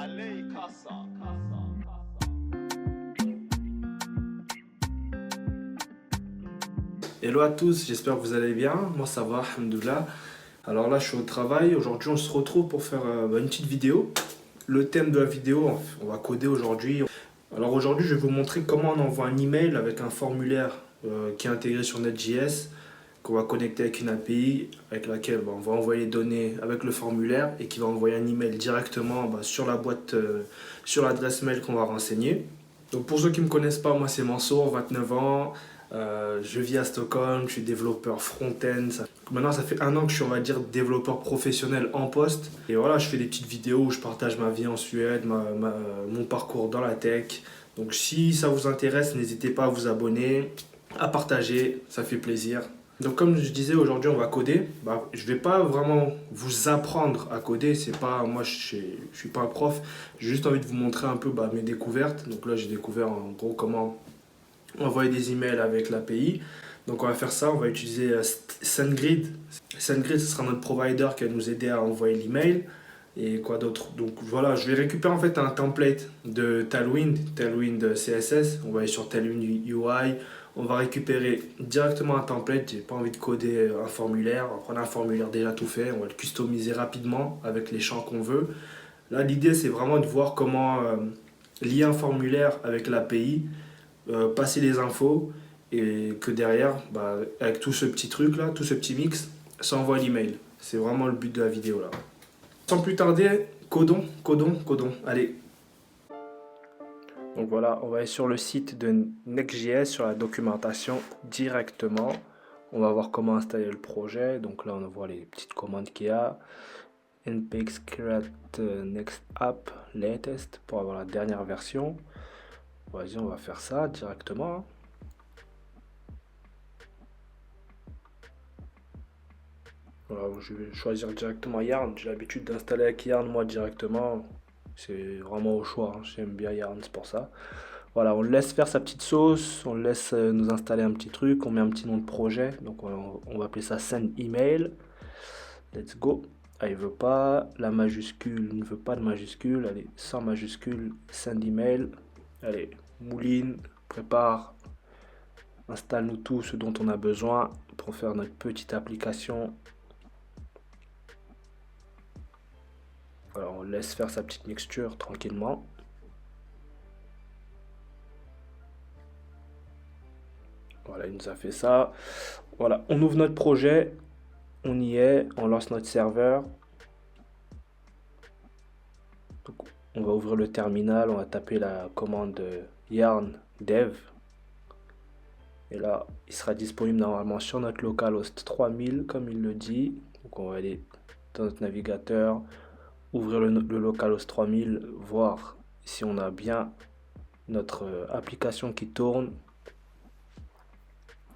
Allez, casa. Hello à tous, j'espère que vous allez bien. Moi ça va, alhamdoulilah. Alors là je suis au travail, aujourd'hui on se retrouve pour faire une petite vidéo. Le thème de la vidéo, on va coder aujourd'hui. Alors aujourd'hui je vais vous montrer comment on envoie un email avec un formulaire qui est intégré sur Node.js, qu'on va connecter avec une API avec laquelle on va envoyer les données avec le formulaire et qui va envoyer un email directement sur la boîte, sur l'adresse mail qu'on va renseigner. Donc pour ceux qui ne me connaissent pas, moi c'est Mansour, 29 ans. Je vis à Stockholm, je suis développeur front-end. Maintenant, ça fait un an que je suis, on va dire, développeur professionnel en poste. Et voilà, je fais des petites vidéos où je partage ma vie en Suède, mon parcours dans la tech. Donc si ça vous intéresse, n'hésitez pas à vous abonner, à partager, ça fait plaisir. Donc comme je disais, aujourd'hui on va coder. Je vais pas vraiment vous apprendre à coder, c'est pas, moi je suis pas un prof. J'ai juste envie de vous montrer un peu mes découvertes. Donc là j'ai découvert en gros comment envoyer des emails avec l'API. Donc on va faire ça, on va utiliser SendGrid. SendGrid, ce sera notre provider qui va nous aider à envoyer l'email. Et quoi d'autre? Donc voilà, je vais récupérer en fait un template de Tailwind CSS. On va aller sur Tailwind UI. On va récupérer directement un template. J'ai pas envie de coder un formulaire. On va prendre un formulaire déjà tout fait. On va le customiser rapidement avec les champs qu'on veut. Là, l'idée c'est vraiment de voir comment lier un formulaire avec l'API, passer les infos et que derrière, avec tout ce petit truc là, tout ce petit mix, ça envoie l'email. C'est vraiment le but de la vidéo là. Sans plus tarder, codons. Allez. Donc voilà, on va aller sur le site de Next.js, sur la documentation directement. On va voir comment installer le projet. Donc là, on voit les petites commandes qu'il y a. npx create next app latest pour avoir la dernière version. Vas-y, on va faire ça directement. Voilà, je vais choisir directement Yarn. J'ai l'habitude d'installer avec Yarn moi directement. C'est vraiment au choix, hein. J'aime bien Yarn, c'est pour ça. Voilà, on le laisse faire sa petite sauce, on le laisse nous installer un petit truc, on met un petit nom de projet. Donc on va appeler ça send email. Let's go. Ah, il veut pas, la majuscule, il ne veut pas de majuscule. Allez, sans majuscule, send email. Allez, mouline, prépare, installe-nous tout ce dont on a besoin pour faire notre petite application. Alors on laisse faire sa petite mixture tranquillement. Voilà, il nous a fait ça. Voilà, on ouvre notre projet, on y est, on lance notre serveur. Donc, on va ouvrir le terminal, on va taper la commande yarn dev. Et là, il sera disponible normalement sur notre localhost 3000, comme il le dit. Donc on va aller dans notre navigateur, ouvrir le localhost 3000, voir si on a bien notre application qui tourne.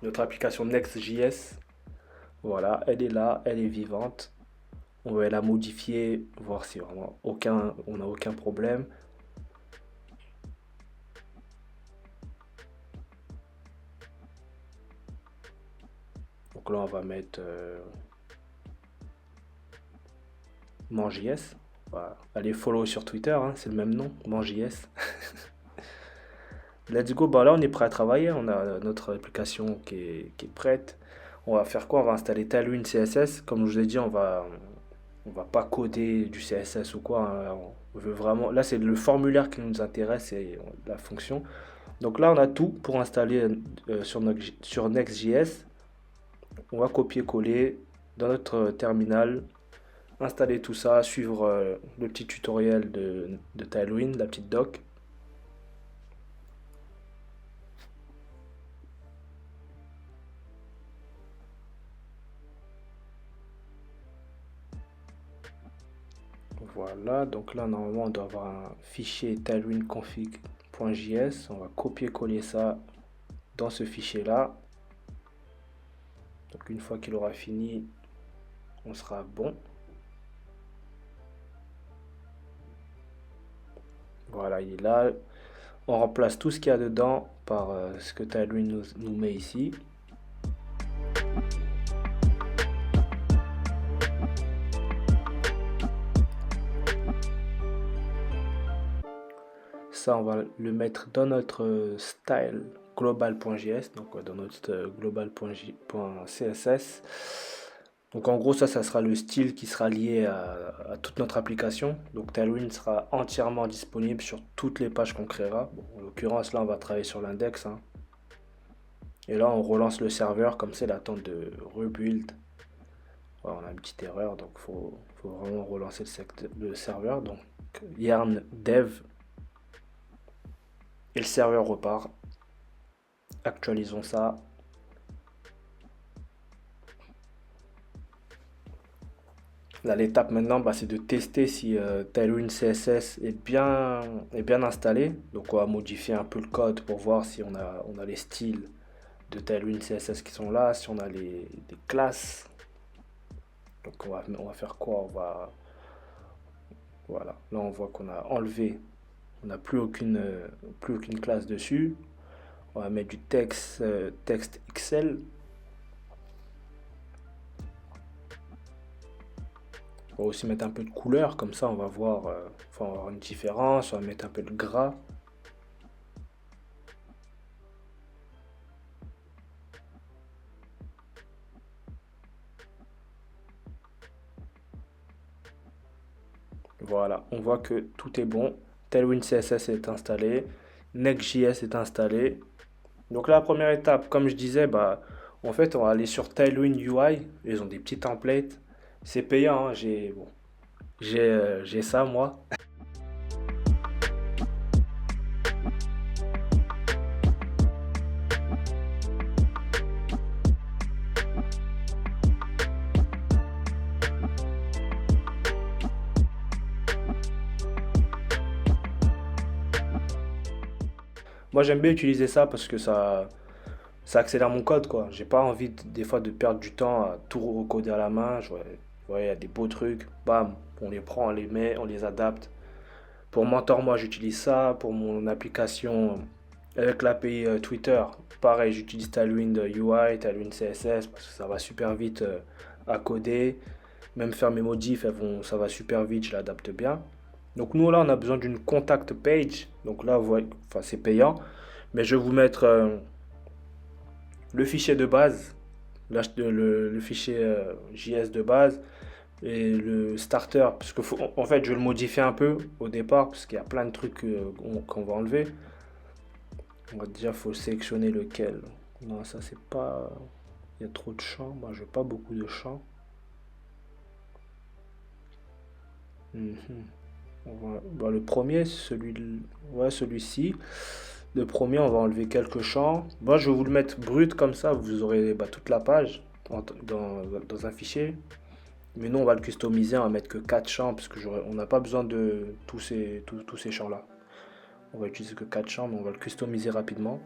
Notre application Next.js, voilà, elle est là, elle est vivante. On va la modifier, voir si vraiment on n'a aucun problème. Donc là, on va mettre Manjs. Voilà. Allez follow sur Twitter, hein, c'est le même nom, Manjs. Let's go, là on est prêt à travailler, on a notre application qui est prête. On va faire quoi? On va installer Tailwind CSS. Comme je vous ai dit, on va pas coder du CSS ou quoi, hein. On veut vraiment, là c'est le formulaire qui nous intéresse et la fonction. Donc là on a tout pour installer sur Next.js. On va copier-coller dans notre terminal, installer tout ça, suivre le petit tutoriel de Tailwind, la petite doc. Voilà, donc là normalement on doit avoir un fichier tailwindconfig.js. On va copier-coller ça dans ce fichier là. Donc une fois qu'il aura fini, on sera bon. Voilà, il est là. On remplace tout ce qu'il y a dedans par ce que Tailwind nous met ici. ça, on va le mettre dans notre style global.js, donc dans notre global.css. Donc en gros, ça sera le style qui sera lié à toute notre application. Donc Tailwind sera entièrement disponible sur toutes les pages qu'on créera. Bon, en l'occurrence, là, on va travailler sur l'index, hein. Et là, on relance le serveur, comme c'est l'attente de rebuild. Voilà, on a une petite erreur, donc faut vraiment relancer le serveur. Donc yarn dev et le serveur repart. Actualisons ça. Là, l'étape maintenant, bah, c'est de tester si Tailwind CSS est bien installé. Donc on va modifier un peu le code pour voir si on a les styles de Tailwind CSS qui sont là, si on a les classes. Donc on va faire quoi? Voilà, là on voit qu'on a enlevé, on n'a plus aucune classe dessus. On va mettre du texte XL. On va aussi mettre un peu de couleur, comme ça on va voir, on va avoir une différence. On va mettre un peu de gras. Voilà, on voit que tout est bon. Tailwind CSS est installé. Next.js est installé. Donc la première étape, comme je disais, bah, en fait, on va aller sur Tailwind UI. Ils ont des petits templates. C'est payant, hein. J'ai ça, moi. Moi, j'aime bien utiliser ça parce que ça accélère mon code, quoi. J'ai pas envie des fois de perdre du temps à tout recoder à la main. Ouais, il y a des beaux trucs. Bam, on les prend, on les met, on les adapte. Pour Mentor, moi, j'utilise ça. Pour mon application avec l'API Twitter, pareil, j'utilise Tailwind UI, Tailwind CSS parce que ça va super vite à coder. Même faire mes modifs, ça va super vite, je l'adapte bien. Donc nous là, on a besoin d'une contact page. Donc là, vous voyez, enfin, c'est payant. Mais je vais vous mettre le fichier de base, le fichier JS de base et le starter. Parce que en fait, je vais le modifier un peu au départ parce qu'il y a plein de trucs qu'on va enlever. Déjà, il faut sélectionner lequel. Non, ça c'est pas. Il y a trop de champs. Moi, je veux pas beaucoup de champs. Mhm. Bon, le premier, ouais, celui-ci. Le premier, on va enlever quelques champs. Moi, je vais vous le mettre brut comme ça. Vous aurez bah, toute la page dans un fichier. Mais nous, on va le customiser. On va mettre que 4 champs parce que on n'a pas besoin de tous ces champs-là. On va utiliser que 4 champs, mais on va le customiser rapidement.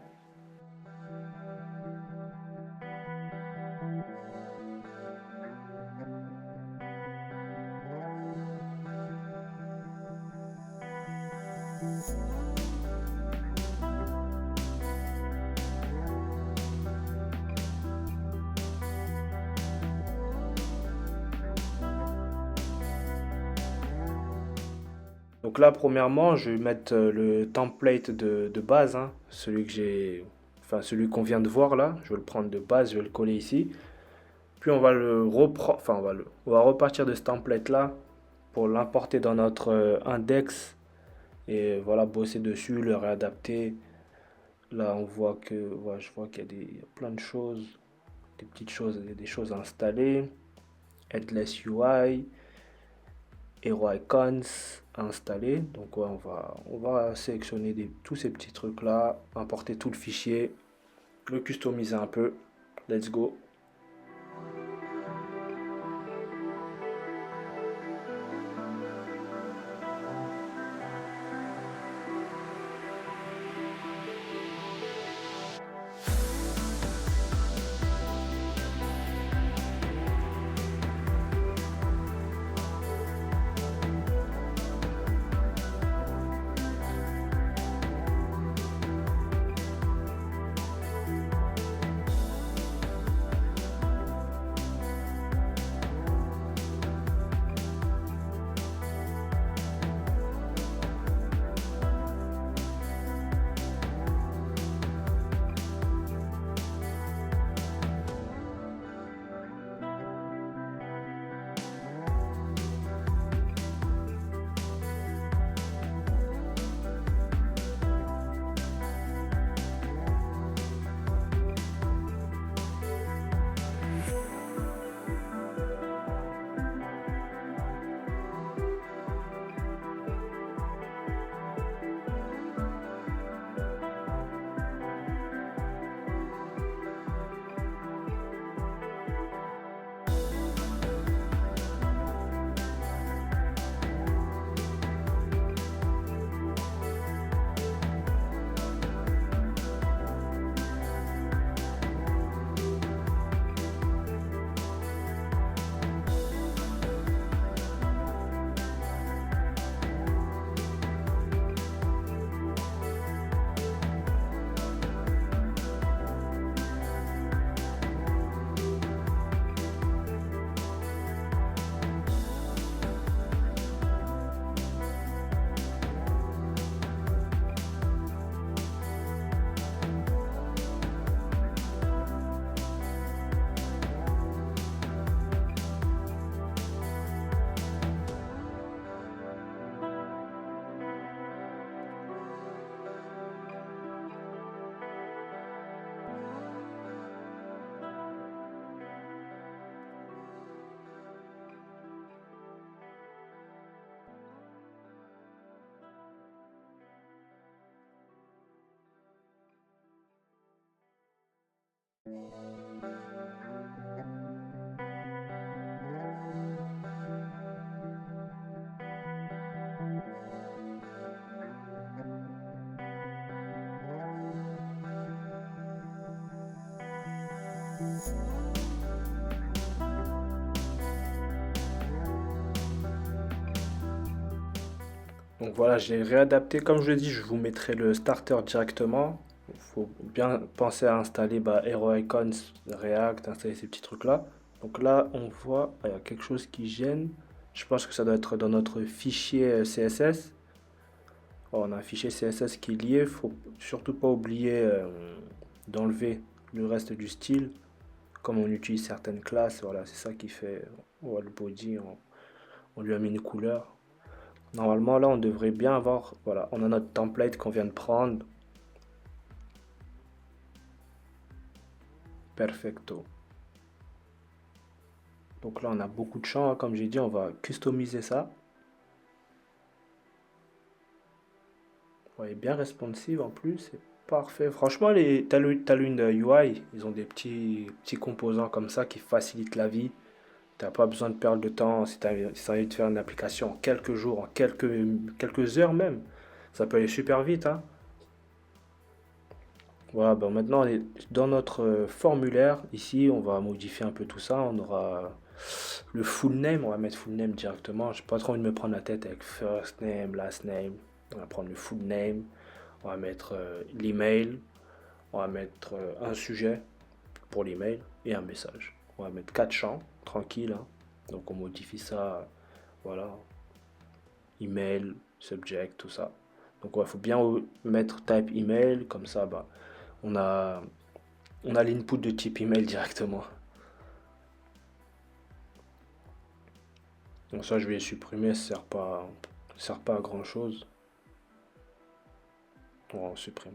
Donc là, premièrement, je vais mettre le template de base, hein, celui qu'on vient de voir là. Je vais le prendre de base, je vais le coller ici. Puis on va le reprendre, enfin on va repartir de ce template là pour l'importer dans notre index et voilà, bosser dessus, le réadapter. Là, on voit que, ouais, je vois qu'il y a il y a plein de choses, des petites choses, des choses à installer. Headless UI, Hero Icons à installer. Donc ouais, on va sélectionner tous ces petits trucs là, importer tout le fichier, le customiser un peu. Let's go. Donc voilà, j'ai réadapté. Comme je l'ai dit, je vous mettrai le starter directement. Il faut bien penser à installer Hero Icons, React, installer ces petits trucs-là. Donc là, on voit, il y a quelque chose qui gêne. Je pense que ça doit être dans notre fichier CSS. Oh, on a un fichier CSS qui est lié. Faut surtout pas oublier d'enlever le reste du style. Comme on utilise certaines classes, voilà, c'est ça qui fait. Le body, on lui a mis une couleur. Normalement, là, on devrait bien avoir, voilà, on a notre template qu'on vient de prendre. Perfecto. Donc là, on a beaucoup de champs, hein. Comme j'ai dit, on va customiser ça. Vous voyez, bien responsive en plus, c'est parfait. Franchement, les Talune UI, ils ont des petits composants comme ça qui facilitent la vie. T'as pas besoin de perdre de temps si tu as envie de faire une application en quelques jours, en quelques heures même. Ça peut aller super vite, hein. Voilà, ben maintenant on est dans notre formulaire. Ici, on va modifier un peu tout ça. On aura le full name, on va mettre full name directement. J'ai pas trop envie de me prendre la tête avec first name, last name. On va prendre le full name. On va mettre l'email. On va mettre un sujet pour l'email et un message. On va mettre 4 champs, tranquille, hein. Donc on modifie ça, voilà, email, subject, tout ça. Donc il faut bien mettre type email, comme ça, on a, on a l'input de type email directement. Donc ça, je vais supprimer, ça sert pas à grand chose. On supprime.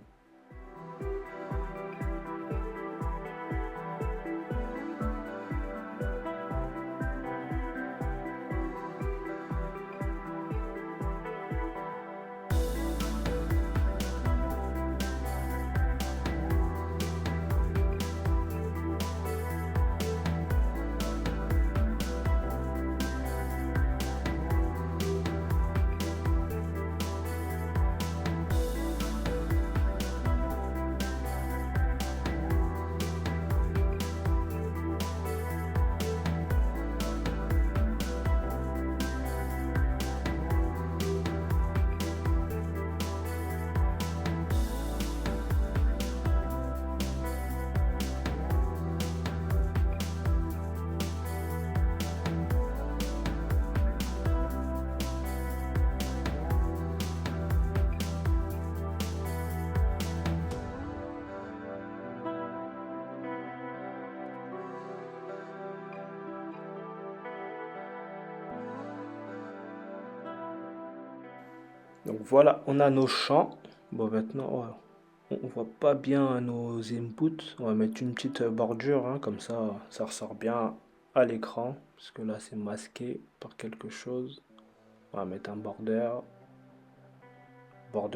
Donc voilà, on a nos champs. Bon, maintenant, on voit pas bien nos inputs. On va mettre une petite bordure, hein, comme ça ressort bien à l'écran. Parce que là, c'est masqué par quelque chose. On va mettre un border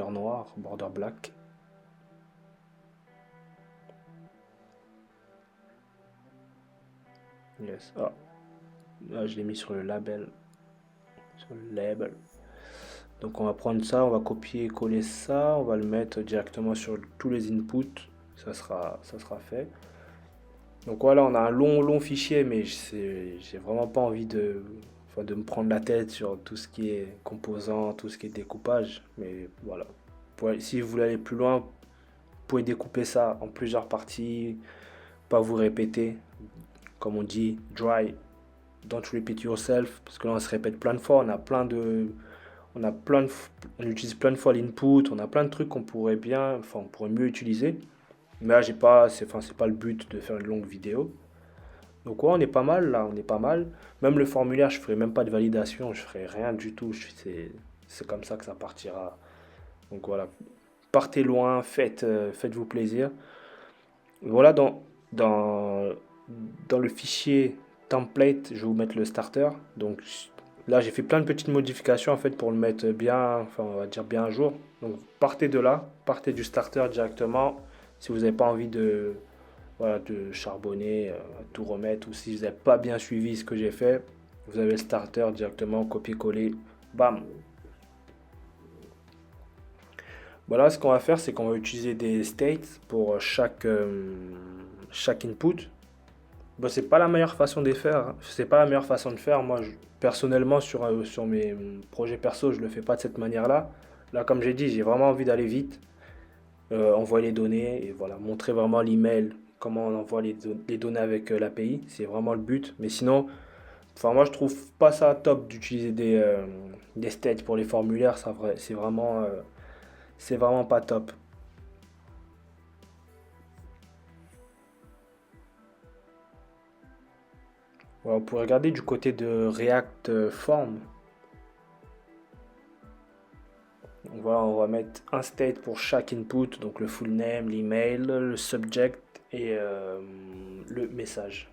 noir, border black. Yes. Ah, là, je l'ai mis sur le label. Sur le label. Donc on va prendre ça, on va copier et coller ça, on va le mettre directement sur tous les inputs, ça sera fait. Donc voilà, on a un long fichier, mais j'ai vraiment pas envie de me prendre la tête sur tout ce qui est composant, tout ce qui est découpage. Mais voilà, si vous voulez aller plus loin, vous pouvez découper ça en plusieurs parties, pas vous répéter. Comme on dit, dry, don't repeat yourself, parce que là on se répète plein de fois, on utilise plein de fois l'input, on a plein de trucs on pourrait mieux utiliser. Mais là, c'est pas le but de faire une longue vidéo. Donc ouais, on est pas mal là, on est pas mal. Même le formulaire, je ferai même pas de validation, je ferai rien du tout. C'est comme ça que ça partira. Donc voilà, partez loin, faites-vous plaisir. Voilà, dans, dans le fichier template, je vais vous mettre le starter. Donc là, j'ai fait plein de petites modifications en fait pour le mettre bien, enfin on va dire bien à jour. Donc partez de là, partez du starter directement. Si vous n'avez pas envie voilà, de charbonner, tout remettre. Ou si vous n'avez pas bien suivi ce que j'ai fait, vous avez le starter directement, copier-coller, bam. Voilà, ce qu'on va faire, c'est qu'on va utiliser des states pour chaque input. Bon, c'est pas la meilleure façon de les faire, hein. C'est pas la meilleure façon de faire. Moi, personnellement, sur mes projets perso, je le fais pas de cette manière-là. Là, comme j'ai dit, j'ai vraiment envie d'aller vite, envoyer les données et voilà, montrer vraiment l'email, comment on envoie les données avec l'API. C'est vraiment le but. Mais sinon, enfin, moi, je trouve pas ça top d'utiliser des states pour les formulaires. C'est vraiment pas top. Voilà, on pourrait regarder du côté de React Form. Voilà, on va mettre un state pour chaque input, donc le full name, l'email, le subject et le message.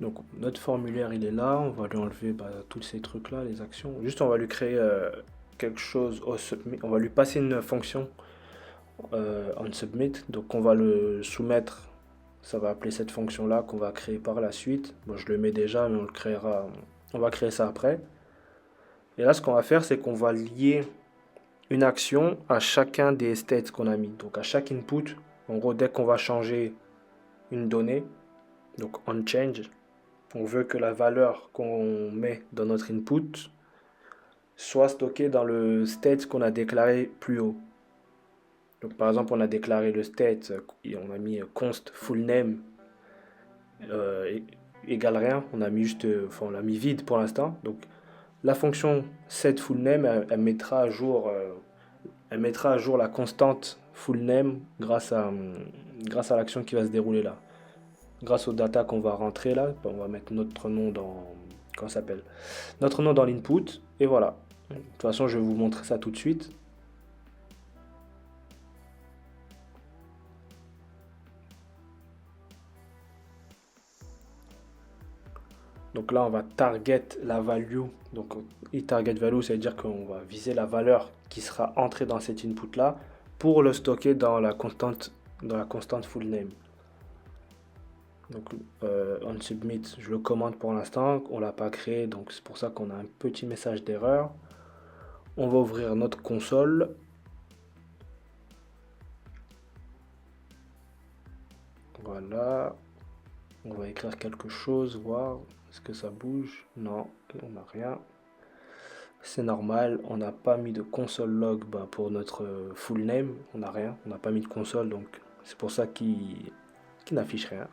Donc notre formulaire il est là, on va lui enlever tous ces trucs là, les actions. Juste on va lui créer quelque chose au submit, on va lui passer une fonction on submit, donc on va le soumettre, ça va appeler cette fonction là qu'on va créer par la suite. Bon, je le mets déjà, mais on va créer ça après. Et là ce qu'on va faire c'est qu'on va lier une action à chacun des states qu'on a mis. Donc à chaque input, en gros dès qu'on va changer une donnée, donc on change, on veut que la valeur qu'on met dans notre input soit stockée dans le state qu'on a déclaré plus haut. Donc par exemple, on a déclaré le state, et on a mis const full name égale rien, on a mis juste, enfin on l'a mis vide pour l'instant. Donc la fonction set full name, elle mettra à jour la constante full name grâce à l'action qui va se dérouler là. Grâce aux data qu'on va rentrer là, on va mettre notre nom dans, comment ça s'appelle, notre nom dans l'input, et voilà. De toute façon, je vais vous montrer ça tout de suite. Donc là, on va target la value. Donc, target value, ça veut dire qu'on va viser la valeur qui sera entrée dans cet input là pour le stocker dans la constante full name. Donc on submit, je le commande pour l'instant, on l'a pas créé, donc c'est pour ça qu'on a un petit message d'erreur. On va ouvrir notre console. Voilà. On va écrire quelque chose, voir est-ce que ça bouge. Non, on n'a rien. C'est normal, on n'a pas mis de console log pour notre full name, on n'a rien, on n'a pas mis de console, donc c'est pour ça qu'il n'affiche rien.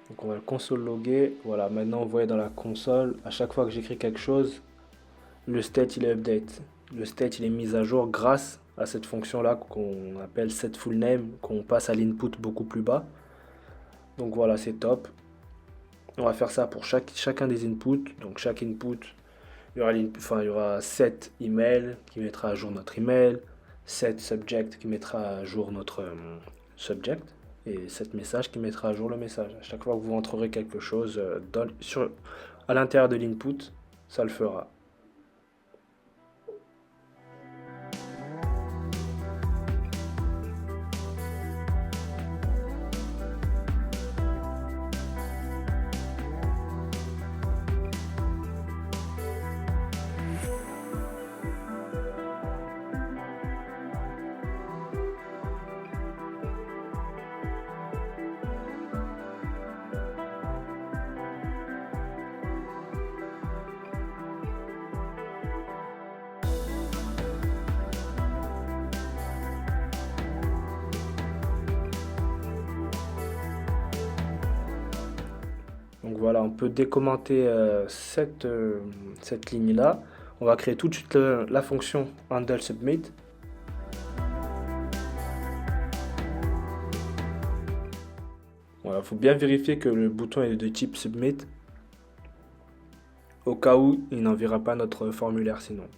Donc on va le console loguer. Voilà, maintenant vous voyez dans la console, à chaque fois que j'écris quelque chose, le state il est update. Le state il est mis à jour grâce à cette fonction là qu'on appelle set full name, qu'on passe à l'input beaucoup plus bas. Donc voilà, c'est top. On va faire ça pour chacun des inputs. Donc chaque input, il y aura set email qui mettra à jour notre email, set subject qui mettra à jour notre subject, et set message qui mettra à jour le message. À chaque fois que vous entrerez quelque chose à l'intérieur de l'input, ça le fera. Donc voilà, on peut décommenter cette ligne-là. On va créer tout de suite la fonction handle submit. Voilà, faut bien vérifier que le bouton est de type Submit, au cas où il n'enverra pas notre formulaire sinon.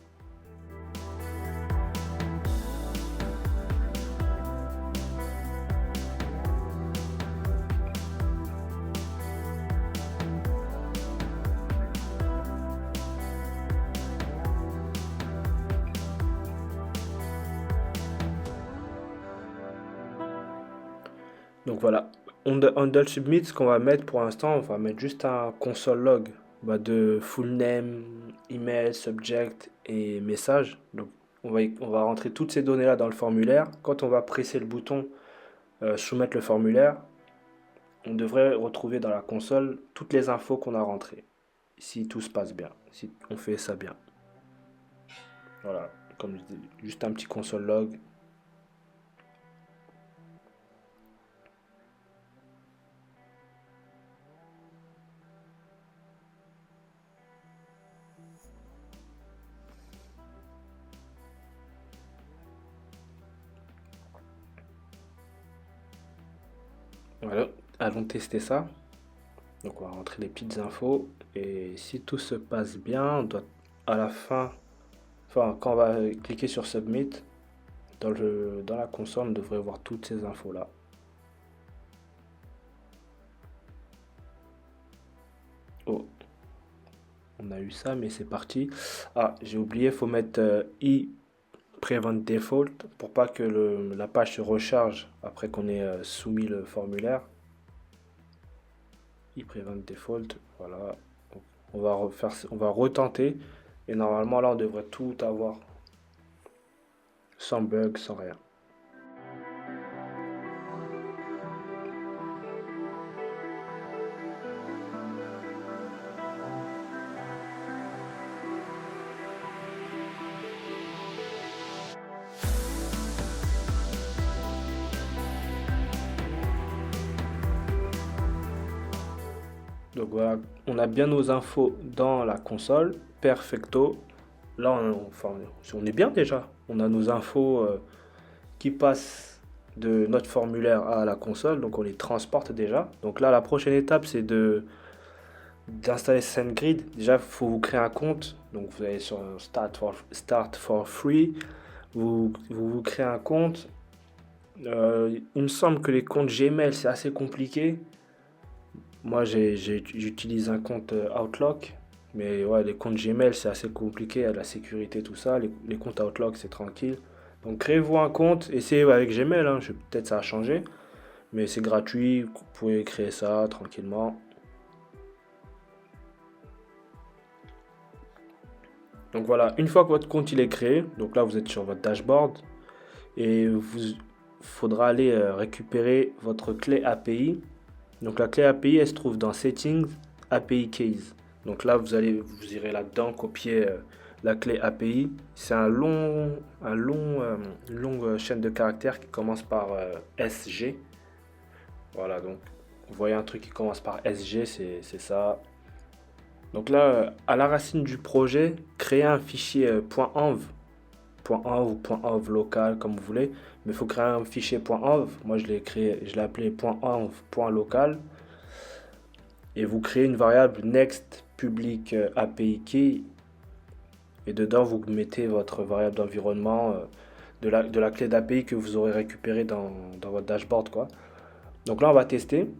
Donc voilà, Handle Submit, ce qu'on va mettre pour l'instant, on va mettre juste un console log de full name, email, subject et message. Donc on va rentrer toutes ces données-là dans le formulaire. Quand on va presser le bouton soumettre le formulaire, on devrait retrouver dans la console toutes les infos qu'on a rentrées. Si tout se passe bien, si on fait ça bien. Voilà, comme je dis, juste un petit console log. Voilà, allons tester ça. Donc on va rentrer les petites infos et si tout se passe bien, on doit à la fin, enfin quand on va cliquer sur Submit, dans la console, on devrait voir toutes ces infos là. Oh, on a eu ça, mais c'est parti. Ah, j'ai oublié, faut mettre i Prevent Default pour pas que la page se recharge après qu'on ait soumis le formulaire. I Prevent Default, voilà. Donc, on va retenter et normalement là on devrait tout avoir sans bug, sans rien. Donc voilà, on a bien nos infos dans la console, perfecto. Là, on est bien déjà. On a nos infos qui passent de notre formulaire à la console, donc on les transporte déjà. Donc là, la prochaine étape, c'est d'installer SendGrid. Déjà, il faut vous créer un compte. Donc vous allez sur Start for Free. Vous créez un compte. Il me semble que les comptes Gmail, c'est assez compliqué. Moi, j'utilise un compte Outlook, mais ouais, les comptes Gmail, c'est assez compliqué, la sécurité, tout ça. Les comptes Outlook, c'est tranquille. Donc, créez-vous un compte, essayez avec Gmail, hein, peut-être ça a changé, mais c'est gratuit, vous pouvez créer ça tranquillement. Donc voilà, une fois que votre compte il est créé, donc là vous êtes sur votre dashboard et vous faudra aller récupérer votre clé API. Donc la clé API, elle se trouve dans Settings, API Keys. Donc là, vous irez là-dedans, copier la clé API. C'est une longue chaîne de caractères qui commence par SG. Voilà, donc vous voyez un truc qui commence par SG, c'est ça. Donc là, à la racine du projet, créez un fichier .env ou .env local comme vous voulez, mais il faut créer un fichier .env. Moi je l'ai appelé .env.local et vous créez une variable next public API key et dedans vous mettez votre variable d'environnement de la clé d'API que vous aurez récupérée dans votre dashboard quoi. Donc là on va tester.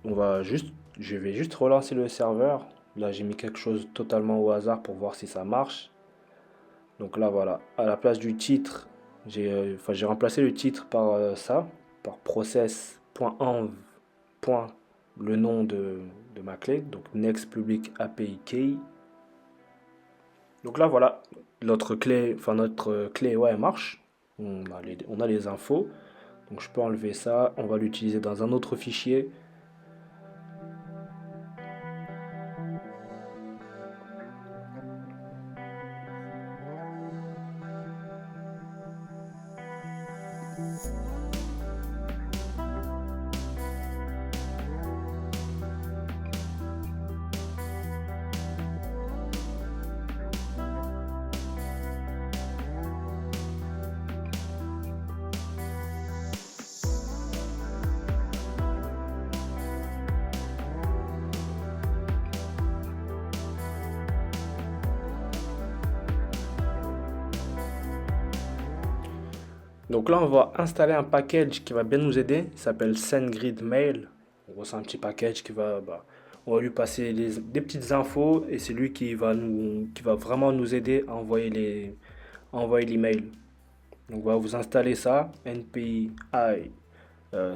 Je vais juste relancer le serveur. Là j'ai mis quelque chose totalement au hasard pour voir si ça marche. Donc là voilà, à la place du titre, j'ai remplacé le titre par par process.env. Le nom de ma clé, donc next public API key. Donc là voilà, notre clé ouais elle marche. On a les infos. Donc je peux enlever ça, on va l'utiliser dans un autre fichier. Donc là, on va installer un package qui va bien nous aider. Il s'appelle SendGrid Mail. En gros, c'est un petit package on va lui passer des petites infos et c'est lui qui va vraiment nous aider à à envoyer l'email. Donc, on va vous installer ça, NPI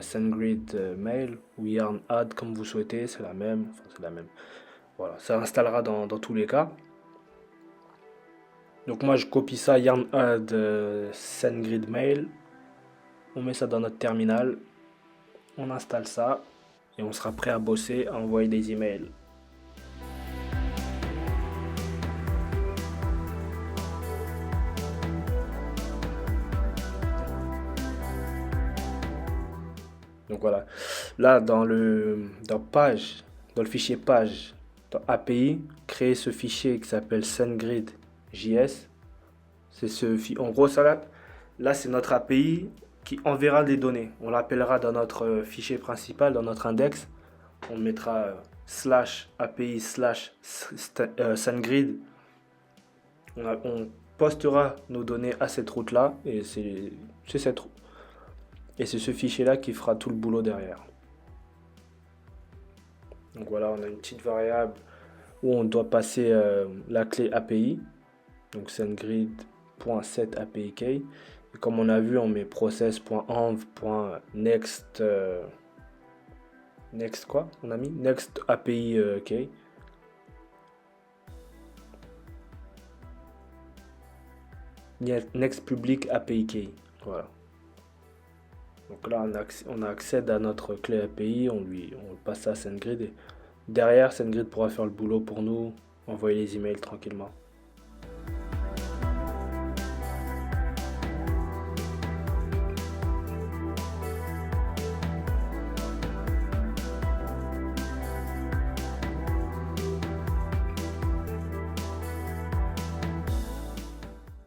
SendGrid Mail ou Yarn Add comme vous souhaitez, c'est la même. Enfin, c'est la même. Voilà, ça installera dans tous les cas. Donc moi je copie ça, Yarn Add SendGrid Mail. On met ça dans notre terminal, on installe ça et on sera prêt à bosser, à envoyer des emails. Donc voilà, là dans le fichier page, dans API, créer ce fichier qui s'appelle SendGrid.js. En gros ça là c'est notre API qui enverra les données. On l'appellera dans notre fichier principal, dans notre index. On mettra slash API slash SendGrid. On postera nos données à cette route là et c'est cette et c'est ce fichier là qui fera tout le boulot derrière. Donc voilà, on a une petite variable où on doit passer la clé API, donc sendgrid.setAPIKey. Et comme on a vu, on met process.env.next next quoi on a mis next API key. Next public API key. Voilà. Donc là, on accède à notre clé API, on le passe à SendGrid. Et derrière, SendGrid pourra faire le boulot pour nous, envoyer les emails tranquillement.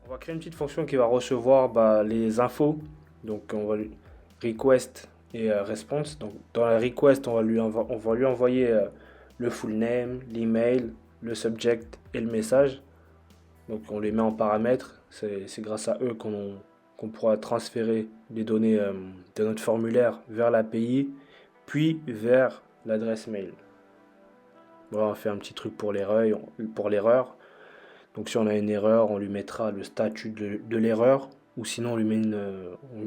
On va créer une petite fonction qui va recevoir les infos. Donc on va request et response. Donc dans la request, on va lui envoyer le full name, l'email, le subject et le message. Donc on les met en paramètres. C'est grâce à eux qu'on pourra transférer les données de notre formulaire vers l'API, puis vers l'adresse mail. Voilà, on fait un petit truc pour l'erreur. Donc si on a une erreur, on lui mettra le statut de l'erreur, ou sinon on lui met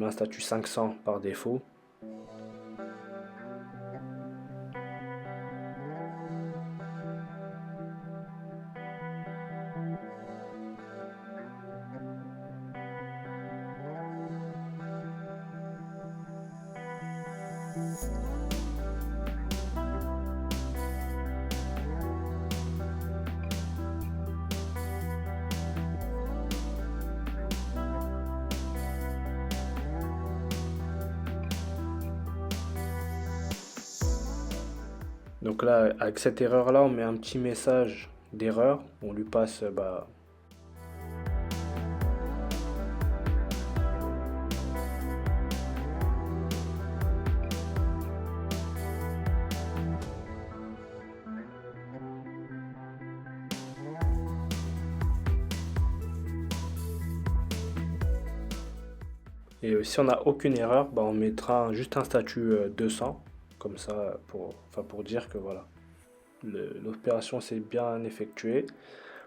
un statut 500 par défaut. Donc là, avec cette erreur-là, on met un petit message d'erreur. On lui passe et si on n'a aucune erreur, on mettra juste un statut 200, comme ça, pour dire que voilà, l'opération s'est bien effectuée.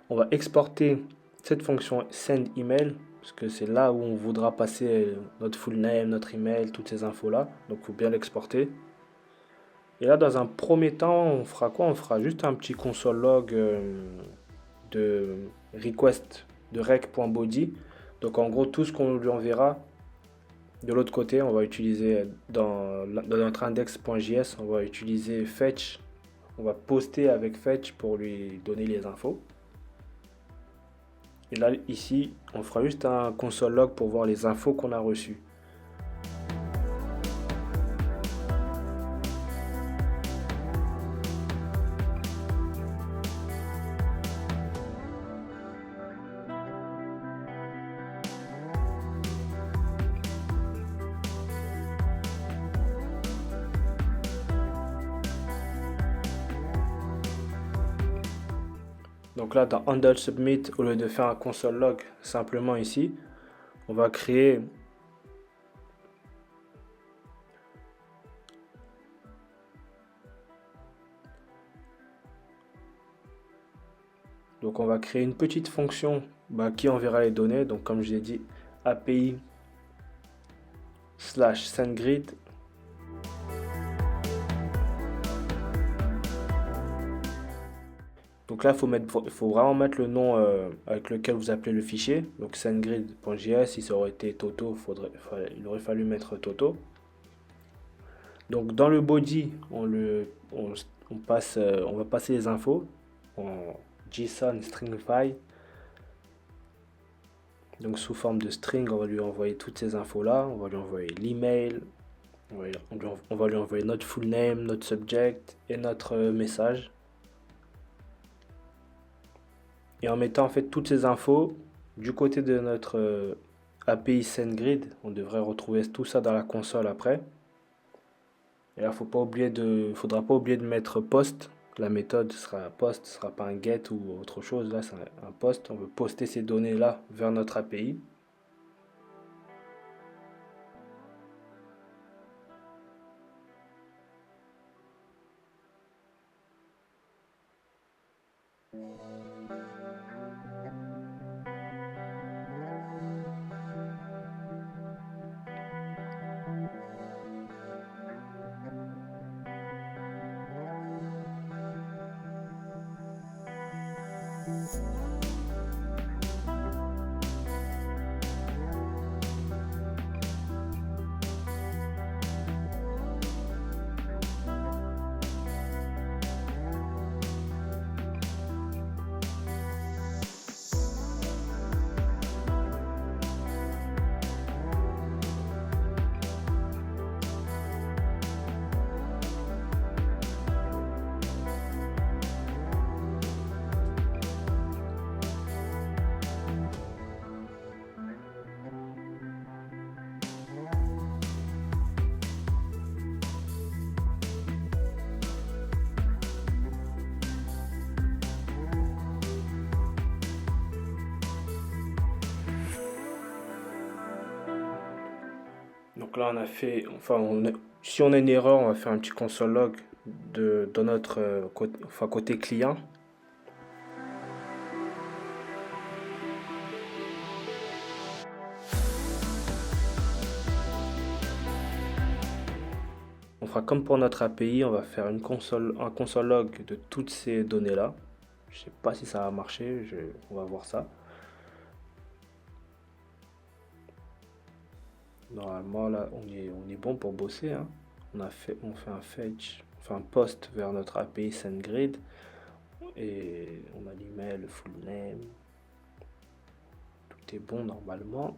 On va exporter cette fonction send email, parce que c'est là où on voudra passer notre full name, notre email, toutes ces infos-là. Donc il faut bien l'exporter. Et là, dans un premier temps, on fera quoi? On fera juste un petit console log de request de rec.body. Donc en gros, tout ce qu'on lui enverra, de l'autre côté, on va utiliser dans notre index.js, on va utiliser fetch. On va poster avec fetch pour lui donner les infos. Et là, ici, on fera juste un console log pour voir les infos qu'on a reçues. Donc là, dans handle submit, au lieu de faire un console log simplement ici, on va créer Donc on va créer une petite fonction qui enverra les données. Donc comme je l'ai dit, API slash SendGrid. Donc là, faut vraiment mettre le nom avec lequel vous appelez le fichier. Donc SendGrid.js, si ça aurait été Toto, il aurait fallu mettre Toto. Donc dans le body, on va passer les infos en JSON stringify. Donc sous forme de string, on va lui envoyer toutes ces infos là. On va lui envoyer l'email, on va lui envoyer notre full name, notre subject et notre message. Et en mettant en fait toutes ces infos du côté de notre API SendGrid, on devrait retrouver tout ça dans la console après. Et là, faudra pas oublier de mettre post. La méthode sera post, ce sera pas un get ou autre chose. Là, c'est un post. On veut poster ces données là vers notre API. Donc là, on a fait, si on a une erreur, on va faire un petit console log dans notre côté client. On fera comme pour notre API, on va faire un console log de toutes ces données-là. Je sais pas si ça va marcher, on va voir ça. Normalement là on est bon pour bosser, hein. On fait un fetch, on fait un post vers notre API SendGrid et on a l'email, le full name. Tout est bon normalement.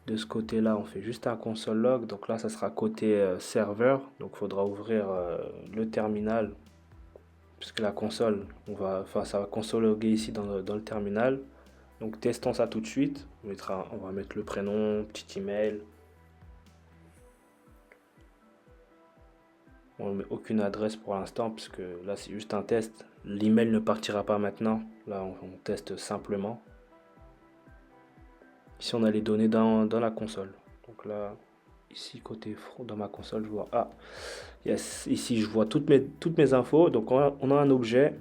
De ce côté là on fait juste un console log, donc là ça sera côté serveur, donc il faudra ouvrir le terminal puisque la console, ça va console-loguer ici dans le terminal. Donc testons ça tout de suite. On va mettre le prénom, petit email. On ne met aucune adresse pour l'instant puisque là c'est juste un test. L'email ne partira pas maintenant. Là on teste simplement. Ici on a les données dans la console. Donc là, ici côté dans ma console, je vois yes, ici je vois toutes mes infos. Donc on a un objet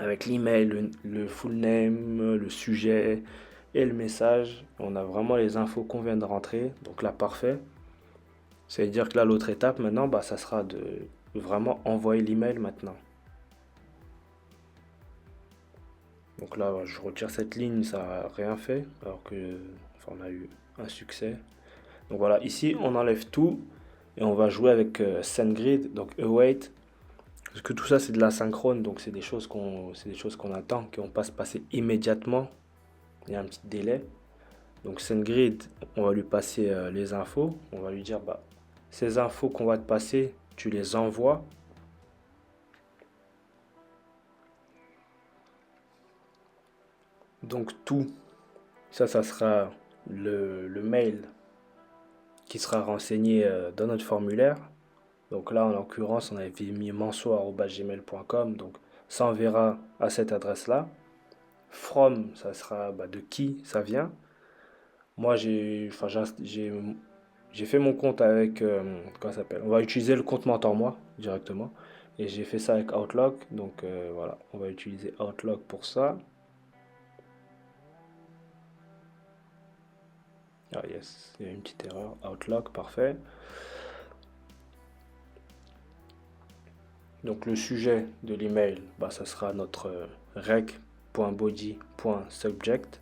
avec l'email, le full name, le sujet et le message. On a vraiment les infos qu'on vient de rentrer. Donc là, parfait. Ça veut dire que là, l'autre étape maintenant, ça sera de vraiment envoyer l'email maintenant. Donc là, je retire cette ligne, ça n'a rien fait, alors que on a eu un succès. Donc voilà, ici, on enlève tout et on va jouer avec SendGrid, donc await. Parce que tout ça c'est de l'asynchrone, donc c'est des choses qu'on attend, qu'on passe passer immédiatement. Il y a un petit délai. Donc SendGrid, on va lui passer les infos. On va lui dire ces infos qu'on va te passer, tu les envoies. Donc tout, ça sera le mail qui sera renseigné dans notre formulaire. Donc là, en l'occurrence, on avait mis manso@gmail.com, donc ça enverra à cette adresse-là. From, ça sera de qui ça vient. Moi, j'ai fait mon compte avec, comment ça s'appelle? On va utiliser le compte Mentor Moi directement. Et j'ai fait ça avec Outlook. Donc voilà, on va utiliser Outlook pour ça. Ah yes, il y a une petite erreur. Outlook, parfait. Donc le sujet de l'email, bah, ça sera notre rec.body.subject.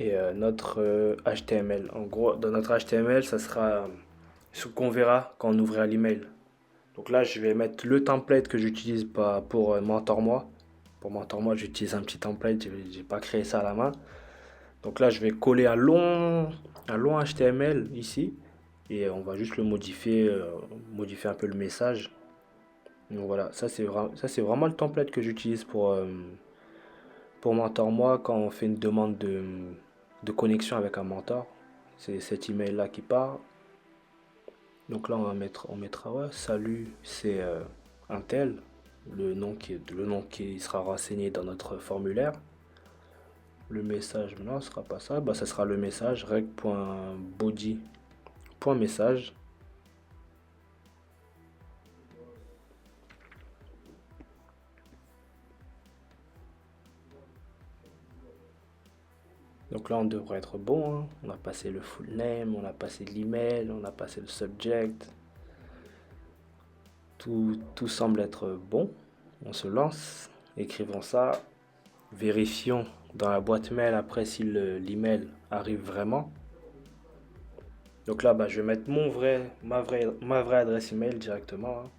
Et notre HTML. En gros, dans notre HTML, ça sera ce qu'on verra quand on ouvrira l'email. Donc là, je vais mettre le template que j'utilise pour MentorMoi. Pour MentorMoi, j'utilise un petit template, j'ai pas créé ça à la main. Donc là, je vais coller un long HTML ici. Et on va juste le modifier, modifier un peu le message. Donc voilà, ça c'est vraiment le template que j'utilise pour MentorMoi quand on fait une demande de connexion avec un mentor. C'est cet email là qui part. Donc là on mettra ouais, salut, c'est un tel, le nom qui sera renseigné dans notre formulaire. Le message maintenant ce sera pas ça, bah ça sera le message rec.body.message. Donc là, on devrait être bon, hein. On a passé le full name, on a passé l'email, on a passé le subject. Tout semble être bon. On se lance, écrivons ça, vérifions dans la boîte mail après si l'email arrive vraiment. Donc là, bah, je vais mettre ma vraie adresse email directement, hein.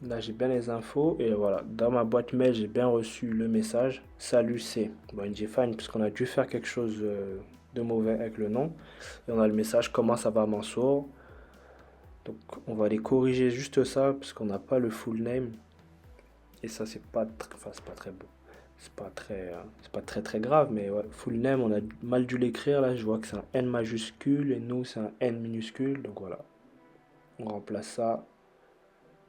Là, j'ai bien les infos et voilà, dans ma boîte mail, j'ai bien reçu le message. Salut, c'est bon, Fine, puisqu'on a dû faire quelque chose de mauvais avec le nom. Et on a le message comment ça va, Mansour. Donc, on va aller corriger juste ça, puisqu'on n'a pas le full name. Et ça, c'est pas très beau. C'est pas très très grave, mais ouais, full name, on a mal dû l'écrire. Là, je vois que c'est un N majuscule et nous, c'est un N minuscule. Donc voilà, on remplace ça.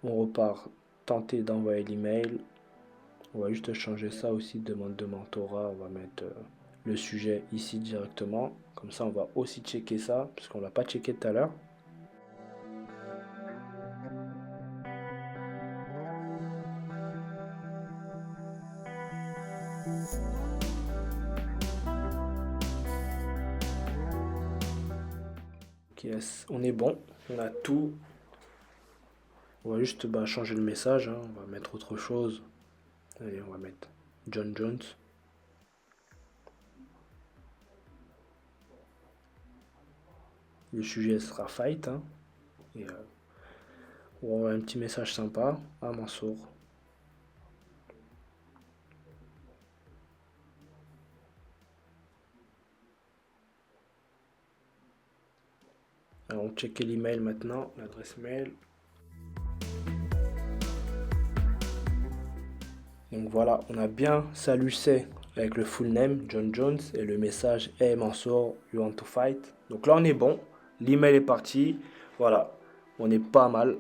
On repart tenter d'envoyer l'email. On va juste changer ça aussi, demande de mentorat. On va mettre le sujet ici directement. Comme ça, on va aussi checker ça, puisqu'on ne l'a pas checké tout à l'heure. Yes, on est bon. On a tout. On va juste changer le message, hein. On va mettre autre chose. Allez, on va mettre John Jones. Le sujet sera fight, hein. Et on va avoir un petit message sympa à Mansour. Alors, on check l'email maintenant, l'adresse mail. Donc voilà, on a bien salut c'est avec le full name John Jones et le message Hey Mansour, you want to fight? Donc là on est bon, l'email est parti, voilà, on est pas mal.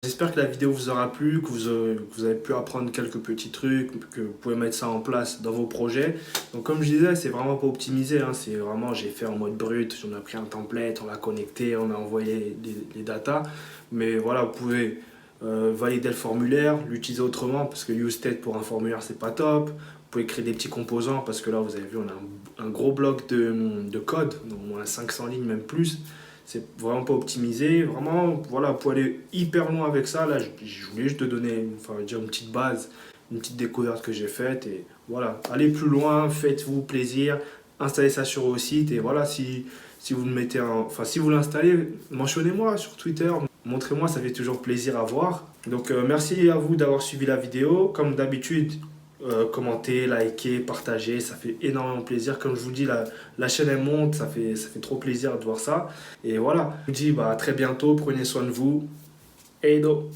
J'espère que la vidéo vous aura plu, que vous avez pu apprendre quelques petits trucs, que vous pouvez mettre ça en place dans vos projets. Donc comme je disais, c'est vraiment pas optimisé, hein, c'est vraiment, j'ai fait en mode brut, on a pris un template, on l'a connecté, on a envoyé les datas. Mais voilà, vous pouvez valider le formulaire, l'utiliser autrement, parce que useState pour un formulaire, c'est pas top. Vous pouvez créer des petits composants, parce que là, vous avez vu, on a un gros bloc de code, donc au moins 500 lignes, même plus. c'est vraiment pas optimisé. Vraiment, voilà, pour aller hyper loin avec ça, là, je voulais juste te donner, enfin, dire une petite base, une petite découverte que j'ai faite. Et voilà, allez plus loin, faites-vous plaisir, installez ça sur vos sites. Et voilà, si vous le mettez enfin, si vous l'installez, mentionnez-moi sur Twitter, montrez-moi, ça fait toujours plaisir à voir. Donc, merci à vous d'avoir suivi la vidéo. Comme d'habitude, commentez, likez, partagez, ça fait énormément plaisir. Comme je vous dis, la chaîne elle monte, ça fait trop plaisir de voir ça. Et voilà, je vous dis bah, à très bientôt, prenez soin de vous. Edo.